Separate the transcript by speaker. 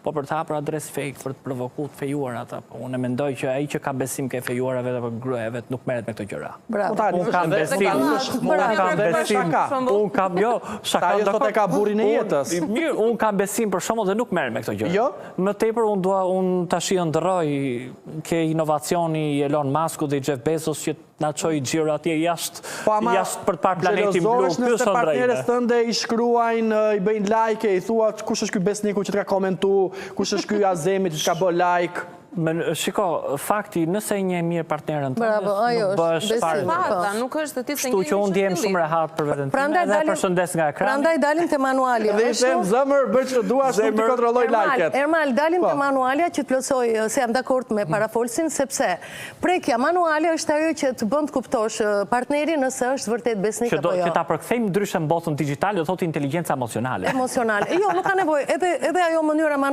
Speaker 1: po për të hapur adres fake, për të provokuar të fejuarat, unë mendoj që ai që ka besim ke fejuarave dhe grujeve nuk merret me këto gjëra.
Speaker 2: Unë kam
Speaker 1: besim për shembull dhe nuk merret me këto gjëra.
Speaker 2: Jo?
Speaker 1: Më tepër unë tash i ndërroj ke inovacioni i Elon Musku dhe i Jeff Bezos që na çoi xhiro atje jashtë për të parë planetin blu.
Speaker 2: Nëse partnerës tënde i shkruajnë, i bëjnë like, i thua kush është ky besniku që të ka komentu, kush është ky Azemi që ka bë like.
Speaker 1: Shiko, fakti, nëse një mirë partnerën të
Speaker 3: nuk është të ti se
Speaker 1: një që unë djemë shumë rehat për vetën të dhe përshëndes nga ekrani.
Speaker 4: Prandaj dalim të manualja.
Speaker 2: Dhe i them zëmër, bëj që dua shumë të kontrolloj like-et.
Speaker 4: Ermal, dalim të manualja që të plotësoj se jam dakord me parafolsin, sepse prekja manuale është ajo që të bën të kuptosh partneri nëse është vërtet besnik apo jo.
Speaker 1: Që ta përkthejmë ndryshe në botën digjitale, do thotë inteligjenca emocionale.
Speaker 4: Emocionale. Jo, nuk ka nevojë, edhe ajo mënyra manuale